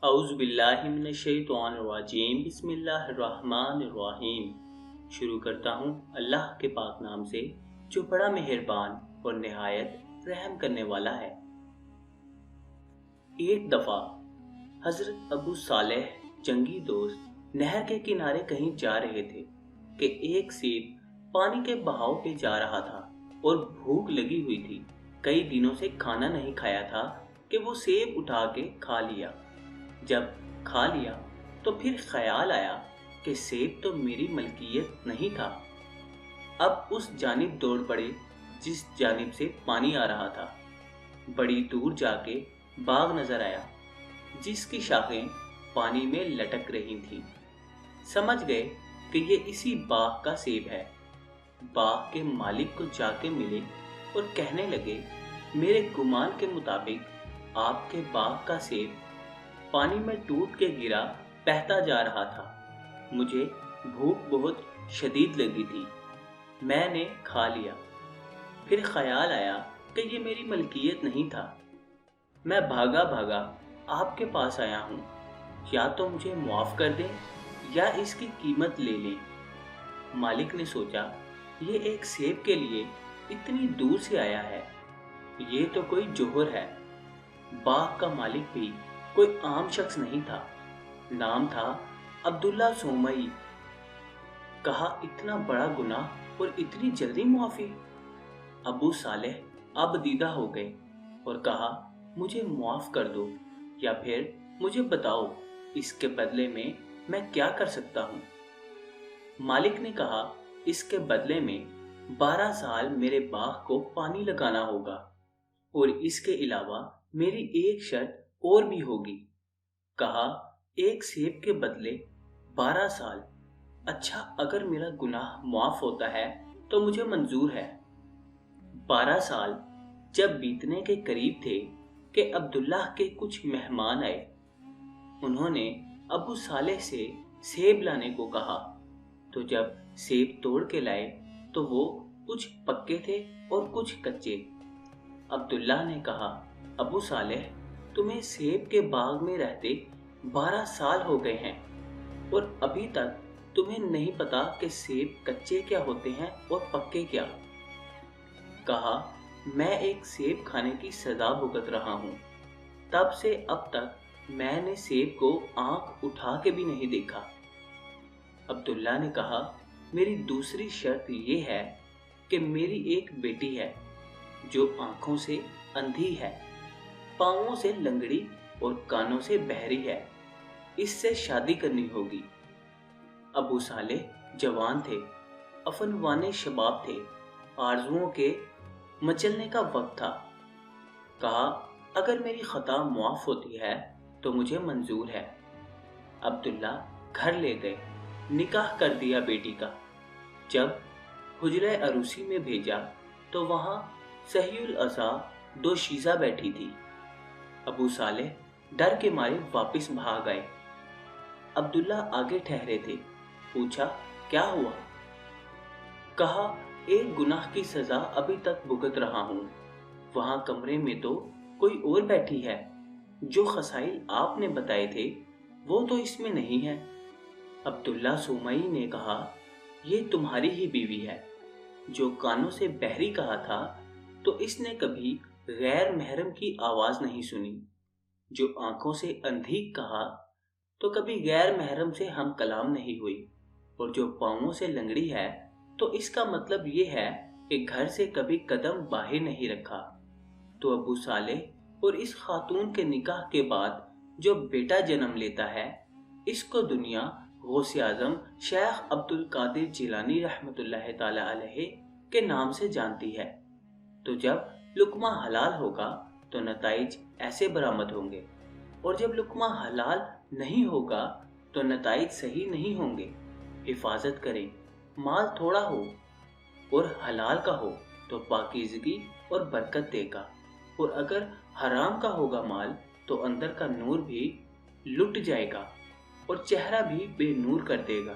اعوذ باللہ من الشیطان الرجیم بسم اللہ الرحمن الرحیم۔ شروع کرتا ہوں اللہ کے پاک نام سے جو بڑا مہربان اور نہایت رحم کرنے والا ہے۔ ایک دفعہ حضرت ابو صالح جنگی دوست نہر کے کنارے کہیں جا رہے تھے کہ ایک سیب پانی کے بہاؤ پہ جا رہا تھا اور بھوک لگی ہوئی تھی۔ کئی دنوں سے کھانا نہیں کھایا تھا کہ وہ سیب اٹھا کے کھا لیا۔ جب کھا لیا تو پھر خیال آیا کہ سیب تو میری ملکیت نہیں تھا۔ اب اس جانب دوڑ پڑے جس جانب سے پانی آ رہا تھا۔ بڑی دور جا کے باغ نظر آیا جس کی شاخیں پانی میں لٹک رہی تھیں۔ سمجھ گئے کہ یہ اسی باغ کا سیب ہے۔ باغ کے مالک کو جا کے ملے اور کہنے لگے، میرے گمان کے مطابق آپ کے باغ کا سیب پانی میں ٹوٹ کے گرا بہتا جا رہا تھا۔ مجھے بھوک بہت شدید لگی تھی، میں نے کھا لیا۔ پھر خیال آیا کہ یہ میری ملکیت نہیں تھا۔ میں بھاگا بھاگا آپ کے پاس آیا ہوں، یا تو مجھے معاف کر دیں یا اس کی قیمت لے لیں۔ مالک نے سوچا، یہ ایک سیب کے لیے اتنی دور سے آیا ہے، یہ تو کوئی جوہر ہے۔ باغ کا مالک بھی کوئی عام شخص نہیں تھا، نام تھا عبداللہ سومئی۔ کہا، اتنا بڑا گناہ اور اتنی جلدی معافی؟ ابو صالح اب دیدہ ہو گئے اور کہا، مجھے معاف کر دو یا پھر مجھے بتاؤ اس کے بدلے میں کیا کر سکتا ہوں۔ مالک نے کہا، اس کے بدلے میں 12 سال میرے باغ کو پانی لگانا ہوگا، اور اس کے علاوہ میری ایک شرط اور بھی ہوگی۔ کہا، ایک سیب کے بدلے 12 سال؟ اچھا، اگر میرا گناہ معاف ہوتا ہے تو مجھے منظور ہے۔ 12 سال جب بیتنے کے قریب تھے کہ عبداللہ کے کچھ مہمان آئے۔ انہوں نے ابو صالح سے سیب لانے کو کہا، تو جب سیب توڑ کے لائے تو وہ کچھ پکے تھے اور کچھ کچے۔ عبداللہ نے کہا، ابو صالح، تمہیں سیب کے باغ میں رہتے 12 سال ہو گئے ہیں اور ابھی تک تمہیں نہیں پتا کہ سیب کچے کیا ہوتے ہیں اور پکے کیا۔ کہا، میں ایک سیب کھانے کی سزا بھگت رہا ہوں، تب سے اب تک میں نے سیب کو آنکھ اٹھا کے بھی نہیں دیکھا۔ عبداللہ نے کہا، میری دوسری شرط یہ ہے کہ میری ایک بیٹی ہے جو آنکھوں سے اندھی ہے، پاؤں سے لنگڑی اور کانوں سے بہری ہے، اس سے شادی کرنی ہوگی۔ ابو صالح جوان تھے، افنوان شباب تھے، آرزوؤں کے مچلنے کا وقت تھا۔ کہا، اگر میری خطا معاف ہوتی ہے تو مجھے منظور ہے۔ عبداللہ گھر لے گئے، نکاح کر دیا بیٹی کا۔ جب حجرہ عروسی میں بھیجا تو وہاں صحیح العصا دوشیزہ بیٹھی تھی۔ ابو صالح ڈر کے مارے واپس بھاگ آئے۔ عبداللہ آگے ٹھہرے تھے، پوچھا، کیا ہوا؟ کہا، ایک گناہ کی سزا ابھی تک بھگت رہا ہوں، وہاں کمرے میں تو کوئی اور بیٹھی ہے، جو خصائل آپ نے بتائے تھے وہ تو اس میں نہیں ہے۔ عبداللہ سومئی نے کہا، یہ تمہاری ہی بیوی ہے۔ جو کانوں سے بہری کہا تھا تو اس نے کبھی غیر محرم کی آواز نہیں سنی، جو آنکھوں سے اندھی کہا تو کبھی غیر محرم سے ہم کلام نہیں ہوئی، اور جو پاؤں سے لنگڑی ہے تو اس کا مطلب یہ ہے کہ گھر سے کبھی قدم باہر نہیں رکھا۔ تو ابو صالح اور اس خاتون کے نکاح کے بعد جو بیٹا جنم لیتا ہے، اس کو دنیا غوث اعظم شیخ عبد القادر جیلانی رحمۃ اللہ تعالی علیہ کے نام سے جانتی ہے۔ تو جب لقمہ حلال ہوگا تو نتائج ایسے برآمد ہوں گے، اور جب لقمہ حلال نہیں ہوگا تو نتائج صحیح نہیں ہوں گے۔ حفاظت کریں، مال تھوڑا ہو اور حلال کا ہو تو پاکیزگی اور برکت دے گا، اور اگر حرام کا ہوگا مال تو اندر کا نور بھی لٹ جائے گا اور چہرہ بھی بے نور کر دے گا۔